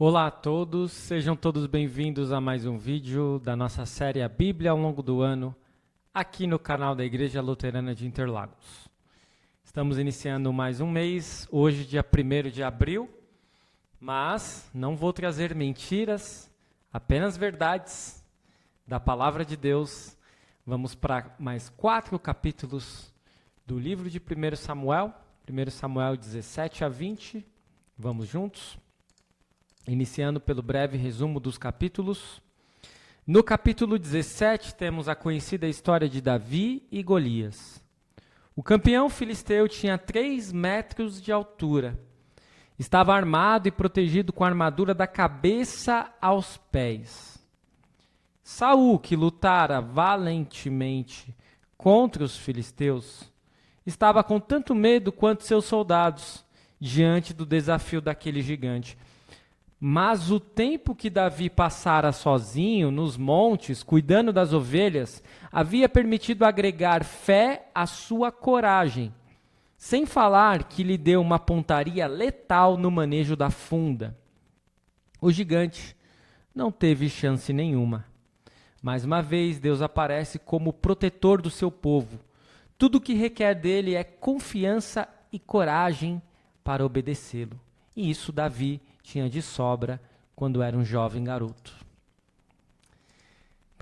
Olá a todos, sejam todos bem-vindos a mais um vídeo da nossa série A Bíblia ao longo do ano, aqui no canal da Igreja Luterana de Interlagos. Estamos iniciando mais um mês, hoje dia 1º de abril, mas não vou trazer mentiras, apenas verdades da Palavra de Deus. Vamos para mais 4 capítulos do livro de 1 Samuel, 1 Samuel 17 a 20, vamos juntos? Iniciando pelo breve resumo dos capítulos. No capítulo 17, temos a conhecida história de Davi e Golias. O campeão filisteu tinha 3 metros de altura. Estava armado e protegido com a armadura da cabeça aos pés. Saul, que lutara valentemente contra os filisteus, estava com tanto medo quanto seus soldados diante do desafio daquele gigante. Mas o tempo que Davi passara sozinho nos montes, cuidando das ovelhas, havia permitido agregar fé à sua coragem, sem falar que lhe deu uma pontaria letal no manejo da funda. O gigante não teve chance nenhuma. Mais uma vez, Deus aparece como protetor do seu povo. Tudo o que requer dele é confiança e coragem para obedecê-lo. E isso Davi tinha de sobra quando era um jovem garoto.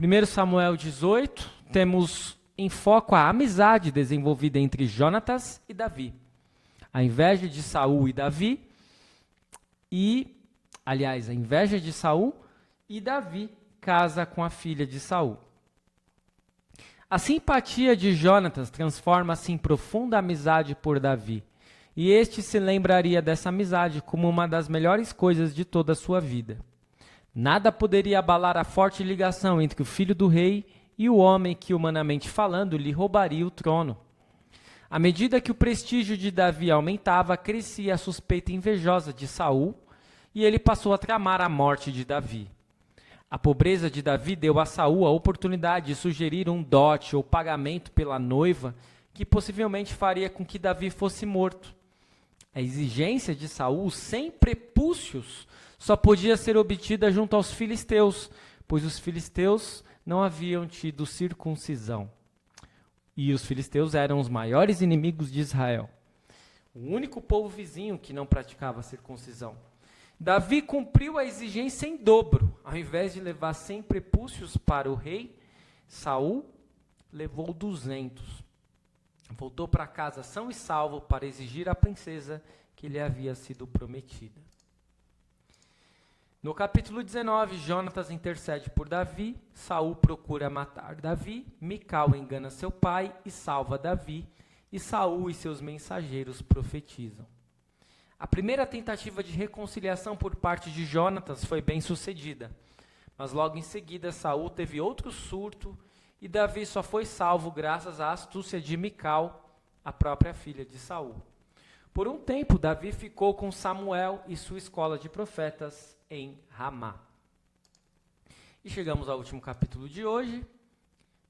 1 Samuel 18, temos em foco a amizade desenvolvida entre Jonatas e Davi. A inveja de Saul e Davi, a inveja de Saul e Davi casa com a filha de Saul. A simpatia de Jonatas transforma-se em profunda amizade por Davi. E este se lembraria dessa amizade como uma das melhores coisas de toda a sua vida. Nada poderia abalar a forte ligação entre o filho do rei e o homem que, humanamente falando, lhe roubaria o trono. À medida que o prestígio de Davi aumentava, crescia a suspeita invejosa de Saul, e ele passou a tramar a morte de Davi. A pobreza de Davi deu a Saul a oportunidade de sugerir um dote ou pagamento pela noiva que possivelmente faria com que Davi fosse morto. A exigência de Saul, sem prepúcios, só podia ser obtida junto aos filisteus, pois os filisteus não haviam tido circuncisão. E os filisteus eram os maiores inimigos de Israel. O único povo vizinho que não praticava circuncisão. Davi cumpriu a exigência em dobro. Ao invés de levar 100 prepúcios para o rei, Saul levou 200. Voltou para casa são e salvo para exigir a princesa que lhe havia sido prometida. No capítulo 19, Jonatas intercede por Davi, Saul procura matar Davi, Mical engana seu pai e salva Davi, e Saul e seus mensageiros profetizam. A primeira tentativa de reconciliação por parte de Jonatas foi bem sucedida, mas logo em seguida Saul teve outro surto e Davi só foi salvo graças à astúcia de Mical, a própria filha de Saul. Por um tempo, Davi ficou com Samuel e sua escola de profetas em Ramá. E chegamos ao último capítulo de hoje.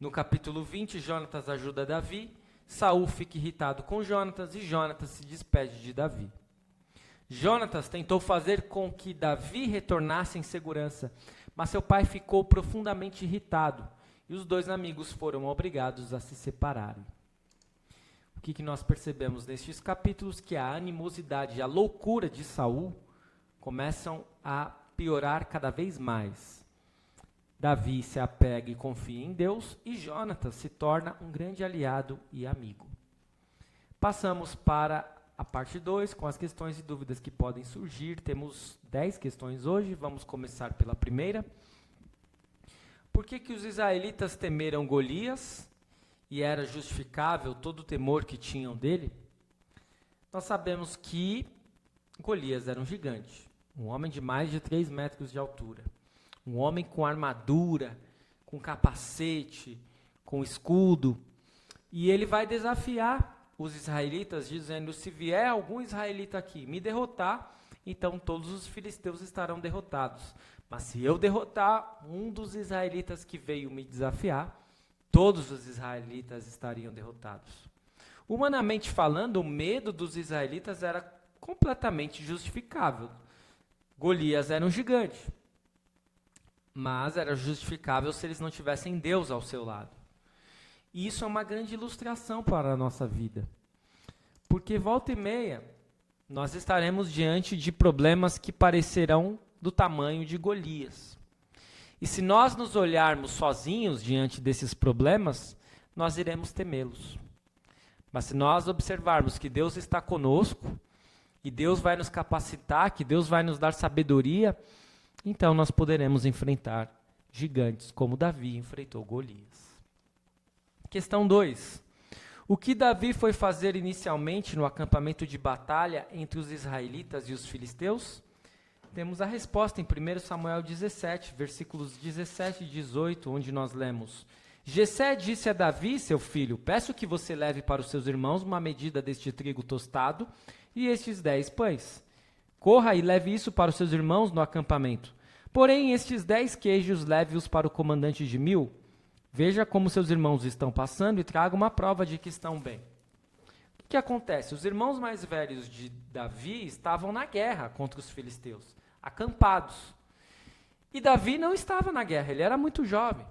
No capítulo 20, Jonatas ajuda Davi, Saul fica irritado com Jonatas e Jonatas se despede de Davi. Jonatas tentou fazer com que Davi retornasse em segurança, mas seu pai ficou profundamente irritado. E os dois amigos foram obrigados a se separarem. O que nós percebemos nestes capítulos? Que a animosidade e a loucura de Saul começam a piorar cada vez mais. Davi se apega e confia em Deus e Jonatas se torna um grande aliado e amigo. Passamos para a parte 2, com as questões e dúvidas que podem surgir. Temos 10 questões hoje, vamos começar pela primeira. Por que os israelitas temeram Golias e era justificável todo o temor que tinham dele? Nós sabemos que Golias era um gigante, um homem de mais de 3 metros de altura, um homem com armadura, com capacete, com escudo, e ele vai desafiar os israelitas dizendo: se vier algum israelita aqui me derrotar, então todos os filisteus estarão derrotados. Mas se eu derrotar um dos israelitas que veio me desafiar, todos os israelitas estariam derrotados. Humanamente falando, o medo dos israelitas era completamente justificável. Golias era um gigante, mas era justificável se eles não tivessem Deus ao seu lado. E isso é uma grande ilustração para a nossa vida. Porque volta e meia, nós estaremos diante de problemas que parecerão do tamanho de Golias. E se nós nos olharmos sozinhos diante desses problemas, nós iremos temê-los. Mas se nós observarmos que Deus está conosco, e Deus vai nos capacitar, que Deus vai nos dar sabedoria, então nós poderemos enfrentar gigantes, como Davi enfrentou Golias. Questão 2. O que Davi foi fazer inicialmente no acampamento de batalha entre os israelitas e os filisteus? Temos a resposta em 1 Samuel 17, versículos 17 e 18, onde nós lemos: Jessé disse a Davi, seu filho, peço que você leve para os seus irmãos uma medida deste trigo tostado e estes 10 pães. Corra e leve isso para os seus irmãos no acampamento. Porém, estes 10 queijos leve-os para o comandante de 1000. Veja como seus irmãos estão passando e traga uma prova de que estão bem. O que acontece? Os irmãos mais velhos de Davi estavam na guerra contra os filisteus, acampados. E Davi não estava na guerra, ele era muito jovem.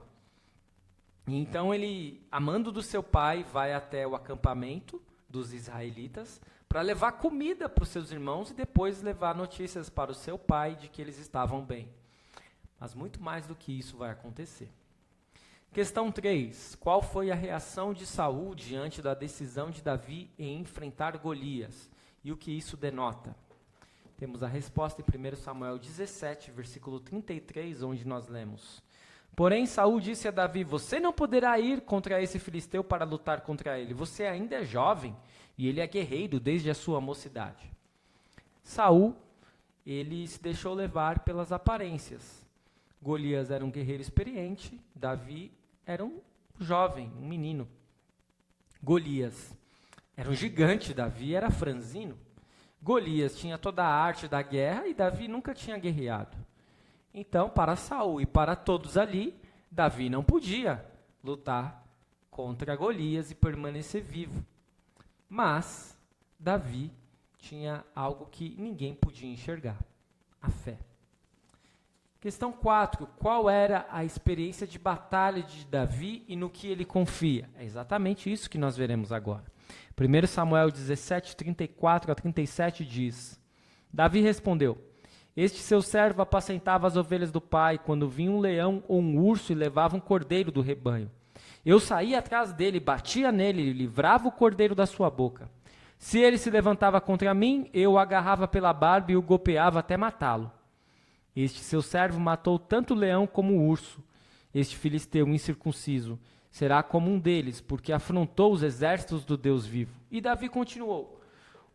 Então ele, a mando do seu pai, vai até o acampamento dos israelitas para levar comida para os seus irmãos e depois levar notícias para o seu pai de que eles estavam bem. Mas muito mais do que isso vai acontecer. Questão 3. Qual foi a reação de Saul diante da decisão de Davi em enfrentar Golias? E o que isso denota? Temos a resposta em 1 Samuel 17, versículo 33, onde nós lemos: Porém, Saul disse a Davi, você não poderá ir contra esse filisteu para lutar contra ele. Você ainda é jovem e ele é guerreiro desde a sua mocidade. Saul, ele se deixou levar pelas aparências. Golias era um guerreiro experiente, Davi era um jovem, um menino. Golias era um gigante, Davi era franzino. Golias tinha toda a arte da guerra e Davi nunca tinha guerreado. Então, para Saul e para todos ali, Davi não podia lutar contra Golias e permanecer vivo. Mas Davi tinha algo que ninguém podia enxergar: a fé. Questão 4. Qual era a experiência de batalha de Davi e no que ele confia? É exatamente isso que nós veremos agora. 1 Samuel 17, 34 a 37 diz: Davi respondeu: Este seu servo apacentava as ovelhas do pai, quando vinha um leão ou um urso e levava um cordeiro do rebanho. Eu saía atrás dele, batia nele e livrava o cordeiro da sua boca. Se ele se levantava contra mim, eu o agarrava pela barba e o golpeava até matá-lo. Este seu servo matou tanto o leão como o urso. Este filisteu incircunciso será como um deles, porque afrontou os exércitos do Deus vivo. E Davi continuou: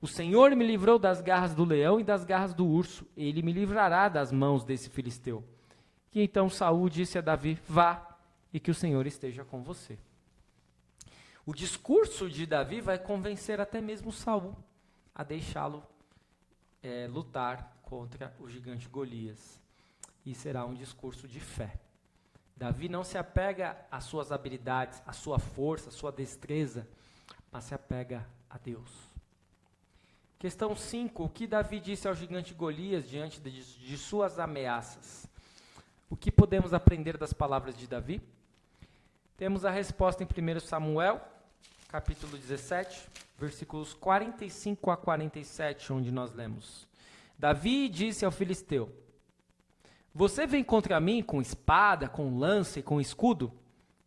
O Senhor me livrou das garras do leão e das garras do urso. Ele me livrará das mãos desse filisteu. E então Saul disse a Davi: Vá, e que o Senhor esteja com você. O discurso de Davi vai convencer até mesmo Saul a deixá-lo lutar contra o gigante Golias. E será um discurso de fé. Davi não se apega às suas habilidades, à sua força, à sua destreza, mas se apega a Deus. Questão 5. O que Davi disse ao gigante Golias diante de suas ameaças? O que podemos aprender das palavras de Davi? Temos a resposta em 1 Samuel, capítulo 17, versículos 45 a 47, onde nós lemos: Davi disse ao filisteu: Você vem contra mim com espada, com lança e com escudo?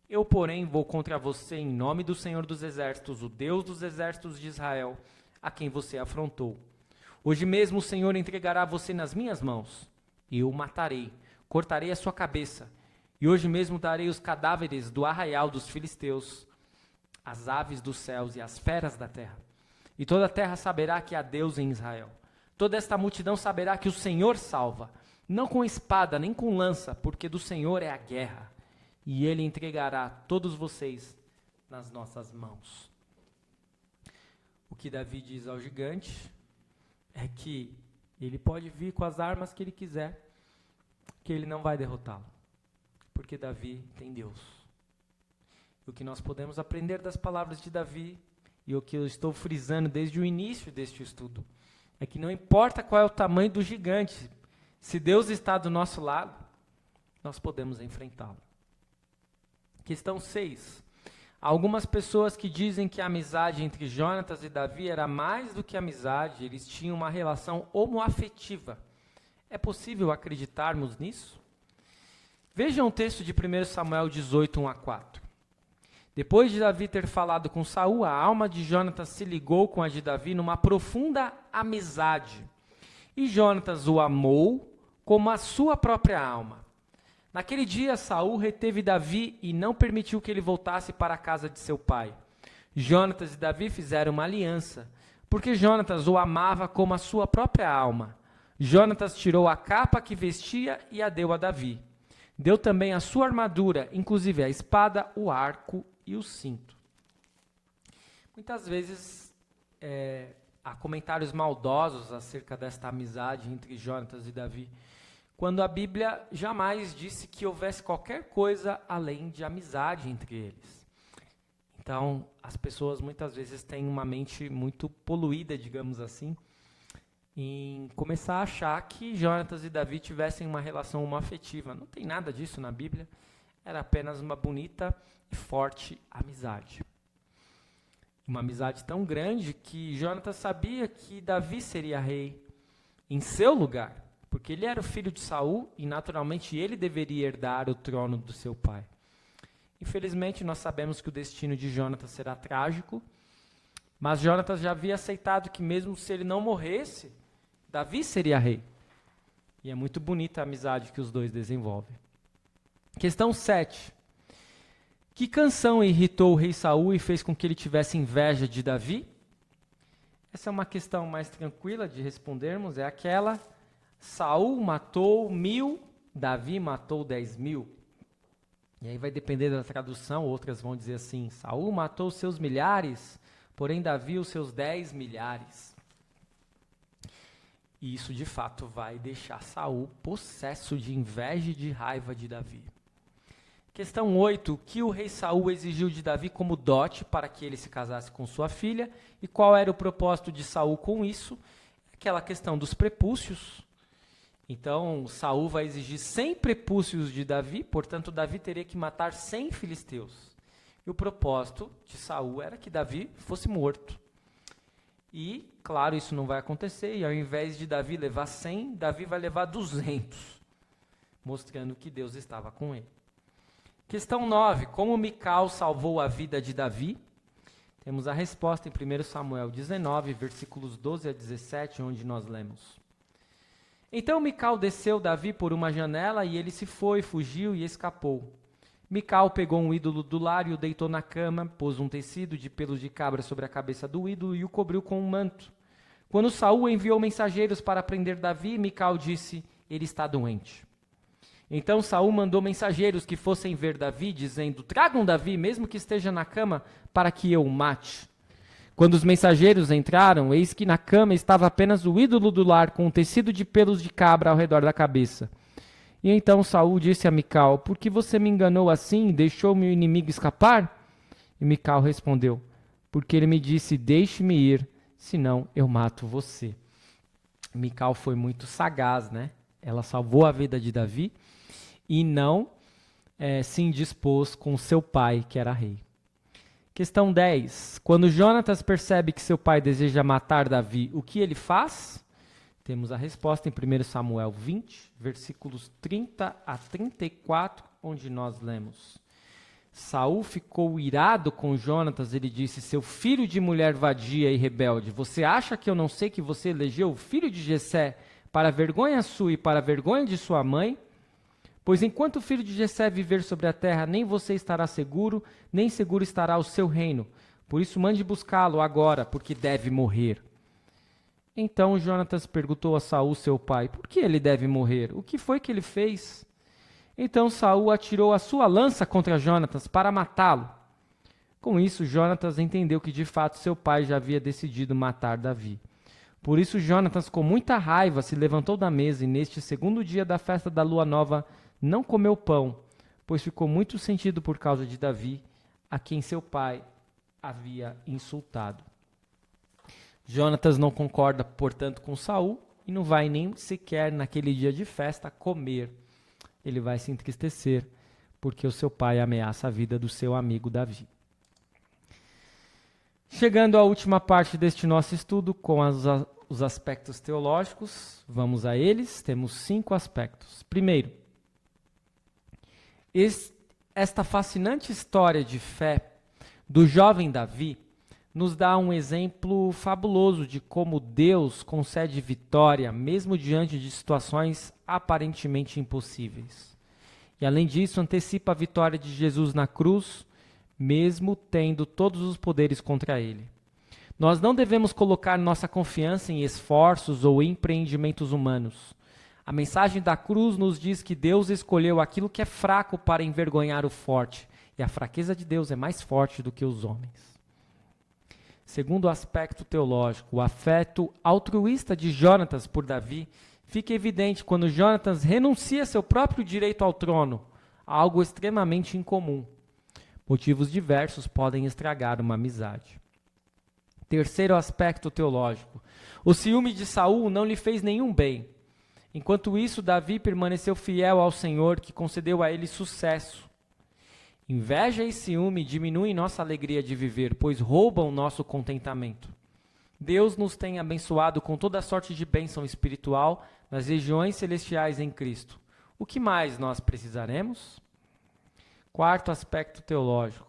Eu, porém, vou contra você em nome do Senhor dos Exércitos, o Deus dos Exércitos de Israel, a quem você afrontou. Hoje mesmo o Senhor entregará você nas minhas mãos, e eu o matarei, cortarei a sua cabeça, e hoje mesmo darei os cadáveres do arraial dos filisteus, as aves dos céus e as feras da terra. E toda a terra saberá que há Deus em Israel. Toda esta multidão saberá que o Senhor salva, não com espada nem com lança, porque do Senhor é a guerra, e Ele entregará todos vocês nas nossas mãos. O que Davi diz ao gigante é que ele pode vir com as armas que ele quiser, que ele não vai derrotá-lo, porque Davi tem Deus. O que nós podemos aprender das palavras de Davi, e o que eu estou frisando desde o início deste estudo, é que não importa qual é o tamanho do gigante, Se Deus está do nosso lado, nós podemos enfrentá-lo. Questão 6. Há algumas pessoas que dizem que a amizade entre Jonatas e Davi era mais do que amizade, eles tinham uma relação homoafetiva. É possível acreditarmos nisso? Vejam o texto de 1 Samuel 18, 1-4. Depois de Davi ter falado com Saul, a alma de Jonatas se ligou com a de Davi numa profunda amizade. E Jonatas o amou como a sua própria alma. Naquele dia, Saul reteve Davi e não permitiu que ele voltasse para a casa de seu pai. Jonatas e Davi fizeram uma aliança, porque Jonatas o amava como a sua própria alma. Jonatas tirou a capa que vestia e a deu a Davi. Deu também a sua armadura, inclusive a espada, o arco e o cinto. Muitas vezes há comentários maldosos acerca desta amizade entre Jonatas e Davi, quando a Bíblia jamais disse que houvesse qualquer coisa além de amizade entre eles. Então, as pessoas muitas vezes têm uma mente muito poluída, digamos assim, em começar a achar que Jonatas e Davi tivessem uma relação homoafetiva. Não tem nada disso na Bíblia, era apenas uma bonita e forte amizade. Uma amizade tão grande que Jonatas sabia que Davi seria rei em seu lugar, porque ele era o filho de Saul e naturalmente ele deveria herdar o trono do seu pai. Infelizmente nós sabemos que o destino de Jonatas será trágico, mas Jonatas já havia aceitado que mesmo se ele não morresse, Davi seria rei. E é muito bonita a amizade que os dois desenvolvem. Questão 7. Que canção irritou o rei Saul e fez com que ele tivesse inveja de Davi? Essa é uma questão mais tranquila de respondermos, é aquela: Saul matou 1000, Davi matou 10.000. E aí vai depender da tradução, outras vão dizer assim: Saul matou seus milhares, porém Davi os seus 10 milhares. E isso de fato vai deixar Saul possesso de inveja e de raiva de Davi. Questão 8. O que o rei Saul exigiu de Davi como dote para que ele se casasse com sua filha? E qual era o propósito de Saul com isso? Aquela questão dos prepúcios. Então, Saul vai exigir 100 prepúcios de Davi, portanto, Davi teria que matar 100 filisteus. E o propósito de Saul era que Davi fosse morto. E, claro, isso não vai acontecer, e ao invés de Davi levar 100, Davi vai levar 200, mostrando que Deus estava com ele. Questão 9. Como Mical salvou a vida de Davi? Temos a resposta em 1 Samuel 19, versículos 12 a 17, onde nós lemos. Então Mical desceu Davi por uma janela e ele se foi, fugiu e escapou. Mical pegou um ídolo do lar e o deitou na cama, pôs um tecido de pelos de cabra sobre a cabeça do ídolo e o cobriu com um manto. Quando Saul enviou mensageiros para prender Davi, Mical disse: ele está doente. Então Saul mandou mensageiros que fossem ver Davi, dizendo: tragam Davi, mesmo que esteja na cama, para que eu o mate. Quando os mensageiros entraram, eis que na cama estava apenas o ídolo do lar, com um tecido de pelos de cabra ao redor da cabeça. E então Saul disse a Mical: por que você me enganou assim e deixou meu inimigo escapar? E Mical respondeu: porque ele me disse: deixe-me ir, senão eu mato você. Mical foi muito sagaz, né? Ela salvou a vida de Davi e não se indispôs com seu pai, que era rei. Questão 10. Quando Jonatas percebe que seu pai deseja matar Davi, o que ele faz? Temos a resposta em 1 Samuel 20, versículos 30 a 34, onde nós lemos: Saul ficou irado com Jonatas, ele disse: seu filho de mulher vadia e rebelde, você acha que eu não sei que você elegeu o filho de Jessé para vergonha sua e para vergonha de sua mãe? Pois enquanto o filho de Jessé viver sobre a terra, nem você estará seguro, nem seguro estará o seu reino. Por isso mande buscá-lo agora, porque deve morrer. Então Jonatas perguntou a Saul, seu pai: por que ele deve morrer? O que foi que ele fez? Então Saul atirou a sua lança contra Jonatas para matá-lo. Com isso, Jonatas entendeu que de fato seu pai já havia decidido matar Davi. Por isso Jonatas, com muita raiva, se levantou da mesa e neste segundo dia da festa da lua nova não comeu pão, pois ficou muito sentido por causa de Davi, a quem seu pai havia insultado. Jonatas não concorda, portanto, com Saul e não vai nem sequer naquele dia de festa comer. Ele vai se entristecer porque o seu pai ameaça a vida do seu amigo Davi. Chegando à última parte deste nosso estudo com os aspectos teológicos, vamos a eles. Temos 5 aspectos. Primeiro, esta fascinante história de fé do jovem Davi nos dá um exemplo fabuloso de como Deus concede vitória mesmo diante de situações aparentemente impossíveis. E além disso, antecipa a vitória de Jesus na cruz, mesmo tendo todos os poderes contra ele. Nós não devemos colocar nossa confiança em esforços ou empreendimentos humanos. A mensagem da cruz nos diz que Deus escolheu aquilo que é fraco para envergonhar o forte, e a fraqueza de Deus é mais forte do que os homens. Segundo aspecto teológico, o afeto altruísta de Jonatas por Davi fica evidente quando Jonatas renuncia seu próprio direito ao trono, algo extremamente incomum. Motivos diversos podem estragar uma amizade. Terceiro aspecto teológico. O ciúme de Saul não lhe fez nenhum bem. Enquanto isso, Davi permaneceu fiel ao Senhor, que concedeu a ele sucesso. Inveja e ciúme diminuem nossa alegria de viver, pois roubam nosso contentamento. Deus nos tem abençoado com toda sorte de bênção espiritual nas regiões celestiais em Cristo. O que mais nós precisaremos? Quarto aspecto teológico.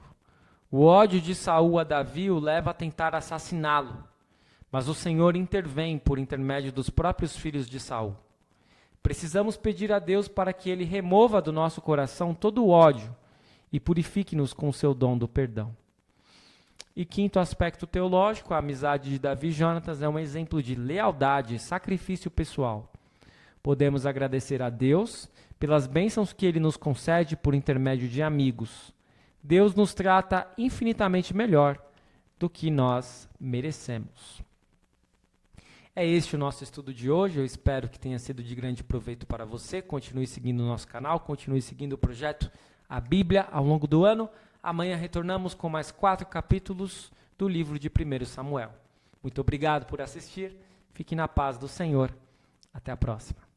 O ódio de Saul a Davi o leva a tentar assassiná-lo, mas o Senhor intervém por intermédio dos próprios filhos de Saul. Precisamos pedir a Deus para que Ele remova do nosso coração todo o ódio e purifique-nos com o seu dom do perdão. E quinto aspecto teológico, a amizade de Davi e Jonatas é um exemplo de lealdade e sacrifício pessoal. Podemos agradecer a Deus pelas bênçãos que Ele nos concede por intermédio de amigos. Deus nos trata infinitamente melhor do que nós merecemos. É este o nosso estudo de hoje. Eu espero que tenha sido de grande proveito para você. Continue seguindo o nosso canal, continue seguindo o projeto A Bíblia ao longo do ano. Amanhã retornamos com mais 4 capítulos do livro de 1 Samuel. Muito obrigado por assistir. Fique na paz do Senhor. Até a próxima.